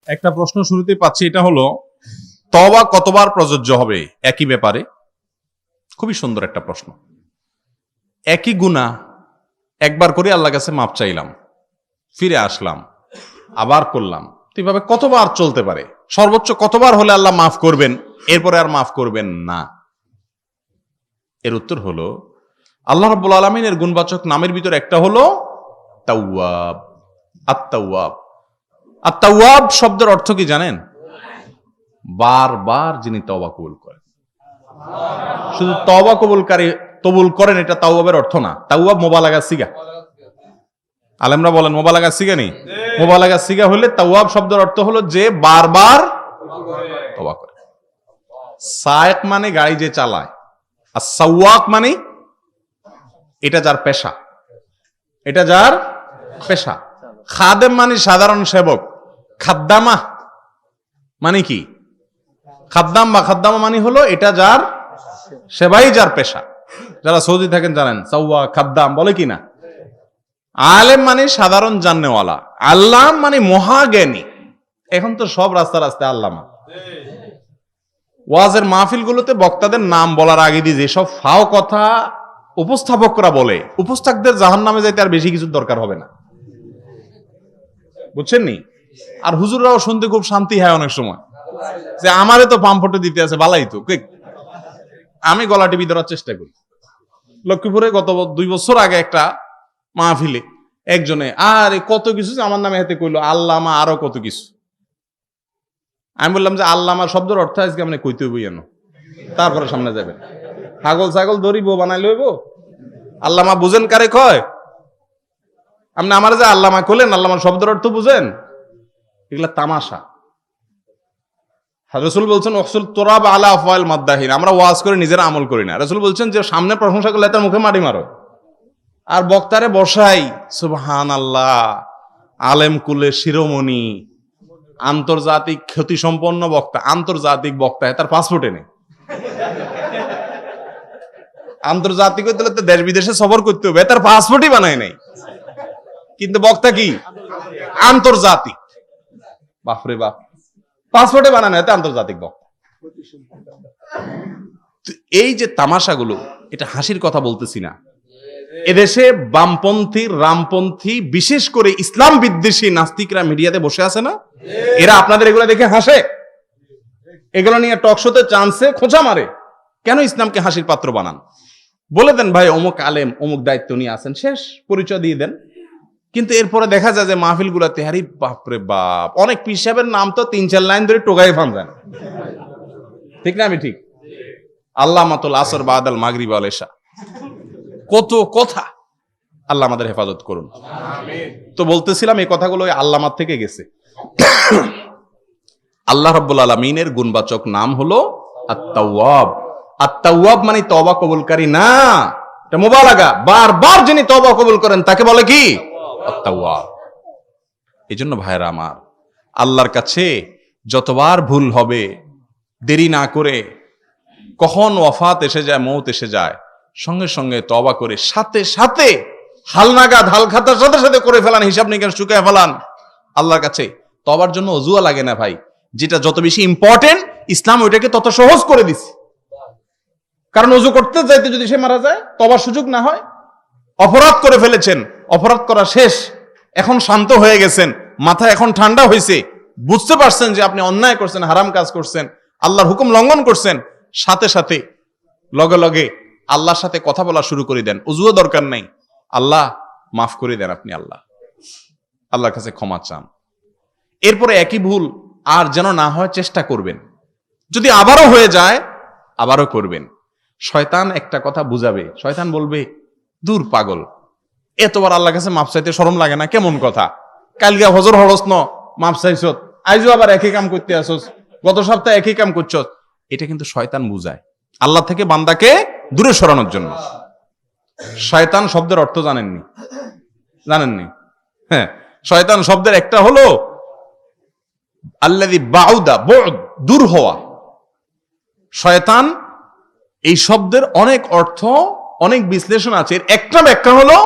একটা প্রশ্ন শুরুতে পাচ্ছি, এটা হলো তওবা কতবার প্রযোজ্য হবে একই ব্যাপারে? খুবই সুন্দর একটা প্রশ্ন। একই গুনাহ একবার করে আল্লাহর কাছে মাপ চাইলাম, ফিরে আসলাম, আবার করলাম, এভাবে কতবার চলতে পারে? সর্বোচ্চ কতবার হলে আল্লাহ মাফ করবেন, এরপরে আর মাফ করবেন না? এর উত্তর হলো, আল্লাহ রাব্বুল আলামিনের গুণবাচক নামের ভিতর একটা হলো তাওয়াব। আত-তাওয়াব। আত-তাওয়াব শব্দের অর্থ কি জানেন? বারবার যিনি তওবা কবুল করেন। শুধু তওবা কবুল করেন এটা তাওয়াবের অর্থ না। তাওয়াব মুবালাগা সিগা। আলেমরা বলেন মুবালাগা সিগা নেই। মুবালাগা সিগা হলে তাওয়াব শব্দের অর্থ হলো যে বারবার তওবা করে। সায়েক মানে গাড়ি যে চালায়, আর সাওয়াক মানে এটা যার পেশা, এটা যার পেশা। খাদেম মানে সাধারণ সেবক। খাদ্দামা মানে কি? খাদ্দাম বা খাদ্দামা মানে হলো এটা যার সেবাই, যার পেশা। যারা সৌদি থাকেন জানেন সাওয়া খাদ্দাম বলে কি না। আলেম মানে সাধারণ জাননেওয়ালা, আল্লাম মানে মহাজ্ঞানী। এখন তো সব রাস্তা রাস্তায় আল্লামা। ওয়াজের মাহফিলগুলোতে বক্তাদের নাম বলার আগে দিয়ে যেসব ফাও কথা উপস্থাপকরা বলে, উপস্থাপকদের জাহান্নামে যাইতে আর বেশি কিছু দরকার হবে না, বুঝছেন নি? আর হুজুররাও শুনতে খুব শান্তি হয় অনেক সময়, যে আমারে তো পাম্পটে দিতে আছে, বালাই তো। আমি গলা টিপি ধরার চেষ্টা করি। লক্ষ্মীপুরে গত 2 বছর আগে একটা মাহফিলে একজনে আরে কত কিছু আমার নামে হাতে কইলো, আল্লামা আরো কত কিছু। আমি বললাম যে আল্লামা শব্দের অর্থ আজকে আপনি কইতে হইব জানো, তারপরে সামনে যাবেন। ছাগল ছাগল ধরিব বানাই লইব, আল্লামা বুঝেন কারে কয়? আপনি আমার যে আল্লামা কইলেন, আল্লামা শব্দের অর্থ বুঝেন? এগুলা তামাশা। রাসূল বলছেন ওয়াসুল তুরাব আলা আফওয়াল মাদ্দাহিন, আমরা ওয়াজ করে নিজেরা আমল করি না। রাসূল বলছেন যে সামনে প্রশংসা করলে তার মুখে মাটি মারো, আর বক্তারে বসাই সুবহানাল্লাহ, আলেম কুলের শিরোমণি, আন্তর্জাতিক খ্যাতি সম্পন্ন বক্তা, আন্তর্জাতিক বক্তা, তার পাসপোর্টে নেই। আন্তর্জাতিক হইতে হলে দেশ বিদেশে সফর করতে হবে, তার পাসপোর্টই বানায় নাই, কিন্তু বক্তা কি আন্তর্জাতিক। বাপরে বাপ, পাসপোর্টে বানানো হয় আন্তর্জাতিক বক্তা। এই যে তামাশাগুলো, এটা হাসির কথা বলতেছি না। এদেশে বামপন্থী, রামপন্থী, বিশেষ করে ইসলাম বিদ্বেষী নাস্তিকরা মিডিয়াতে বসে আছে না, এরা আপনাদের এগুলো দেখে হাসে, এগুলো নিয়ে টক শোতে চান্সে খোঁচা মারে। কেন ইসলামকে হাসির পাত্র বানান? বলে দেন ভাই অমুক আলেম, অমুক দায়িত্ব নিয়ে আসেন, শেষ, পরিচয় দিয়ে দেন। কিন্তু এরপরে দেখা যায় যে মাহফিল গুলাতে হারি বাপরে বাপ, অনেক পীর সাহেবের নাম তো 3-4 লাইন ধরে টোগাই ফান যায়। ঠিক না? আমি ঠিক? আল্লামাতুল আসর বাদাল মাগরিব ওয়াল ইশা, কত কথা। আল্লাহ আমাদের হেফাজত করুন। তো বলতেছিলাম এই কথাগুলো আল্লামার থেকে গেছে। আল্লাহ রাব্বুল আলামিনের গুণবাচক নাম হলো আত-তাওয়াব। আত-তাওয়াব মানে তওবা কবুলকারী না, এটা মুবালাগা। বারবার যিনি তওবা কবুল করেন তাকে বলে কি? আত-তাওয়াব। এজন্য ভাইরা আমার, আল্লাহর কাছে যতবার ভুল হবে, দেরি না করে, কখন ওয়াফাত এসে যায়, মৌত এসে যায়, সঙ্গে সঙ্গে তওবা করে সাথে সাথে হালনাগাদ, হালখাতার সাথে সাথে করে ফেলান, হিসাব নিকাশ চুকায় ফেলান আল্লাহর কাছে। তওবার জন্য ওযুয়া লাগে না ভাই। যেটা যত বেশি ইম্পর্টেন্ট, ইসলাম ওইটাকে তত সহজ করে দিছে। কারণ ওযু করতে যাইতে যদি সে মারা যায়, তওবার সুযোগ না হয়। অপরাধ করে ফেলেছেন, অপরাধ করা শেষ, এখন শান্ত হয়ে গেছেন, মাথা এখন ঠান্ডা হয়েছে, বুঝতে পারছেন যে আপনি অন্যায় করছেন, হারাম কাজ করছেন, আল্লাহর হুকুম লঙ্ঘন করছেন, সাথে সাথে লগে লগে আল্লাহর সাথে কথা বলা শুরু করে দেন। ওযুও দরকার নাই, আল্লাহ মাফ করে দেন, আপনি আল্লাহর কাছে ক্ষমা চান। এরপরে একই ভুল আর যেন না হয় চেষ্টা করবেন। যদি আবারও হয়ে যায়, আবারও করবেন। শয়তান একটা কথা বুঝাবে, শয়তান বলবে দূর পাগল, এতবার আল্লাহর কাছে মাফ চাইতে শরম লাগে না? কেমন কথা, কালকে হজর হরস ন মাফ চাইছ, আইজও আবার একই কাম করতে আসছ, গত সপ্তাহে একই কাম করছ। এটা কিন্তু শয়তান বুঝায় আল্লাহ থেকে বান্দাকে দূরে সরানোর জন্য। শয়তান শব্দের অর্থ জানেননি? হ্যাঁ, শয়তান শব্দের একটা হলো আল্লাযী বাউদা, বুদ, দূর হওয়া। শয়তান এই শব্দের অনেক অর্থ, অনেক বিশ্লেষণ আছে। এর একটা ব্যাখ্যা হলো,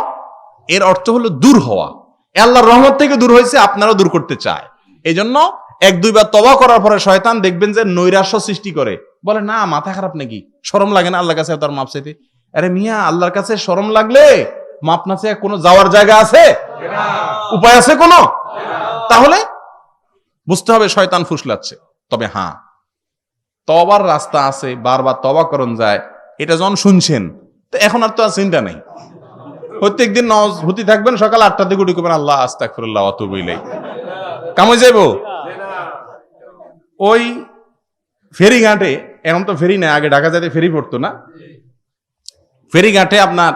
এর অর্থ হলো দূর হওয়া। আল্লাহর রহমত থেকে দূর হয়েছে, আপনারাও দূর করতে চায়। এই জন্য এক দুইবার তওবা করার পরে শয়তান দেখবেন যে নৈরাশ্য সৃষ্টি করে, বলে না মাথা খারাপ নাকি, শরম লাগে না আল্লাহর কাছে তার মাপ চাইতে? আরে মিয়া, আল্লাহর কাছে শরম লাগলে মাপ না চেয়ে কোনো যাওয়ার জায়গা আছে? উপায় আছে কোনো? তাহলে বুঝতে হবে শয়তান ফুসলাচ্ছে। তবে হ্যাঁ, তওবার রাস্তা আছে, বারবার তওবা করন যায়, এটা যখন শুনছেন তো এখন আর তো আর চিন্তা নেই। প্রত্যেকদিন নামাজ হতে থাকবেন, সকাল 8টার দিকে উঠে করবেন আল্লাহ আস্তাগফিরুল্লাহ ওয়া আতুবু ইলাইহি। কামে যাইব ওই ফেরিঘাটে, এখন তো ফেরি নাই, আগে ঢাকা যাতে ফেরি পড়তো না, ফেরিঘাটে আপনার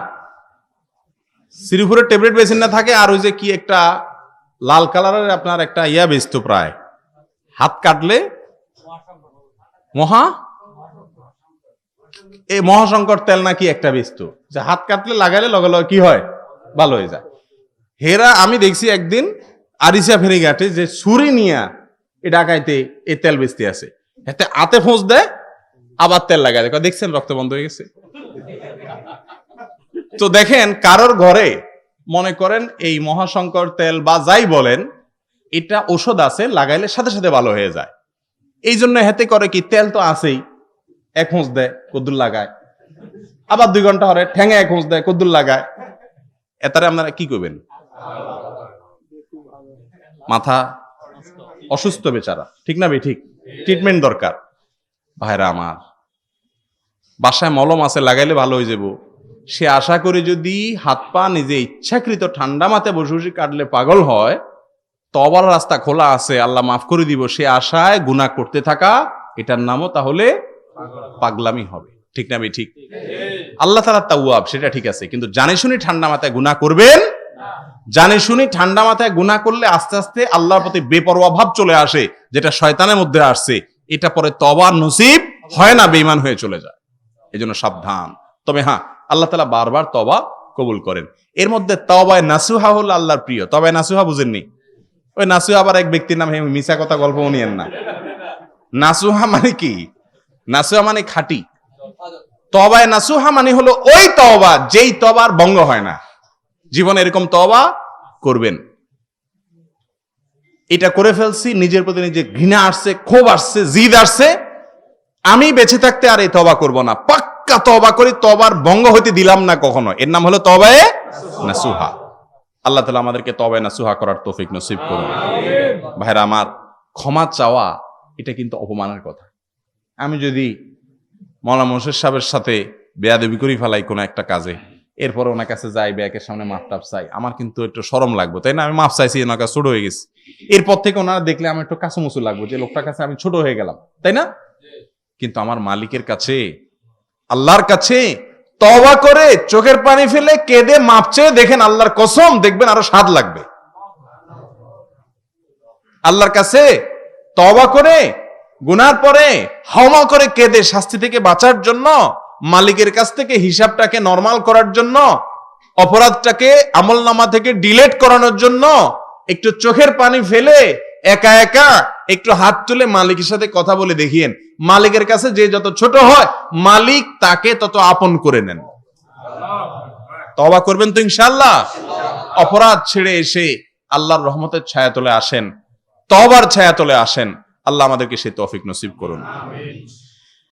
শ্রীপুরের ট্যাবলেট বেসিন না থাকে, আর ওই যে কি একটা লাল কালারের আপনার একটা ইয়া বেচতো, প্রায় হাত কাটলে মহাশঙ্কর তেল নাকি একটা বেচতো, যে হাত কাটলে লাগাইলে লগে লগে কি হয়, ভালো হয়ে যায়। হেরা আমি দেখছি একদিন আরিসা ফেরিঘাটে যে ছুরি নিয়া এ ঢাকাইতে এই তেল বেচতে আছে, এতে হাতে ফোঁস দেয় আবার তেল লাগাই দেয়, দেখছেন রক্ত বন্ধ হয়ে গেছে। তো দেখেন কারোর ঘরে মনে করেন এই মহাশঙ্কর তেল বা যাই বলেন, এটা ঔষধ আছে, লাগাইলে সাথে সাথে ভালো হয়ে যায়। এই জন্য হেতে করে কি, তেল তো আছেই, এক হোঁচ দেয় কদ্দুর লাগায়, আবার 2 ঘন্টা হরে ঠ্যাঙে এক হোঁচ দেয় কদ্দুর লাগায়। এতারে আপনারা কি করবেন? মাথা অসুস্থ বেচারা, ঠিক না? ঠিক, ট্রিটমেন্ট দরকার। ভাইরা আমার, বাসায় মলম আছে, লাগাইলে ভালো হয়ে যাব, সে আশা করে যদি হাত পা নিজে ইচ্ছাকৃত ঠান্ডা মাথায় বসে বসে কাটলে পাগল হয়, তওবার রাস্তা খোলা আছে, আল্লাহ মাফ করে দিব, সে আশায় গুনাহ করতে থাকা, এটার নামও তাহলে পাগলামি হবে, ঠিক না? ঠিক। আল্লাহ তাআলা তাওয়াব, সেটা ঠিক আছে, কিন্তু জানে শুনি ঠান্ডা মাথায় গুনাহ করবেন। জানে শুনি ঠান্ডা মাথায় গুনাহ করলে আস্তে আস্তে আল্লাহর প্রতি বেপরোয়া ভাব চলে আসে, যেটা শয়তানের মধ্যে আসছে, এটা পরে তওবার নসিব হয় না, বেঈমান হয়ে চলে যায়। এজন্য সাবধান। তবে হ্যাঁ, আল্লাহ তাআলা বারবার তওবা কবুল করেন। এর মধ্যে তওবায়ে নাসুহা হলো আল্লাহর প্রিয়। তওবায়ে নাসুহা বুঝেননি? ওই নাসুহা আবার এক ব্যক্তির নাম, মিছা কথা গল্প নিয়েন না। নাসুহা মানে কি? নাসুহা মানে খাঁটি। তওবায়ে নাসুহা মানে হলো ওই তওবা যেই তওবার ভঙ্গ হয় না। জীবনে এরকম তওবা করবেন, এটা করে ফেলছি, নিজের প্রতি নিজে ঘৃণা আসছে, ক্ষোভ আসছে, জিদ আসছে, আমি বেঁচে থাকতে আর এই তওবা করব না, পাক্কা তওবা করি, তওবার ভঙ্গ হইতে দিলাম না কখনো। এর নাম হলো তওবায়ে নাসুহা। আল্লাহ তাআলা আমাদেরকে তওবায়ে নাসুহা করার তৌফিক নসিব করুন। ভাইরা আমার, ক্ষমা চাওয়া এটা কিন্তু অপমানের কথা। আমি যদি মাওলানা মোর্শেদ সাহেবের সাথে বেয়াদবি করি ফেলাই কোনো একটা কাজে, এরপরে ওনার কাছে যাই, ব্যাকের সামনে মাপ টাপ চাই, আমার কিন্তু একটু শরম লাগবে, তাই না? আমি মাপ চাইছি, ওনার কাছে ছোট হয়ে গেছি, এরপর থেকে ওনারা দেখলে আমার একটু কাছুমুচু লাগবে, যে লোকটার কাছে আমি ছোট হয়ে গেলাম, তাই না? কিন্তু আমার মালিকের কাছে, আল্লাহর কাছে তওবা করে চোখের পানি ফেলে কেঁদে মাপ চেয়ে দেখেন, আল্লাহর কসম, দেখবেন আরো স্বাদ লাগবে। আল্লাহর কাছে তওবা করে গুনার পরে হাওমা করে কেঁদে শাস্তি থেকে বাঁচার জন্য, মালিকের কাছ থেকে হিসাবটাকে নরমাল করার জন্য, অপরাধটাকে আমলনামা থেকে ডিলিট করানোর জন্য একটু চোখের পানি ফেলে একা একা একটু হাত তুলে মালিকের সাথে কথা বলে দেখিয়েন। মালিকের কাছে যে যত ছোট হয়, মালিক তাকে তত আপন করে নেন। তওবা করবেন তো ইনশাআল্লাহ? অপরাধ ছেড়ে এসে আল্লাহর রহমতের ছায়াতলে আসেন, তওবার ছায়াতলে আসেন। আল্লাহ আমাদেরকে সেই তৌফিক নসিব করুন।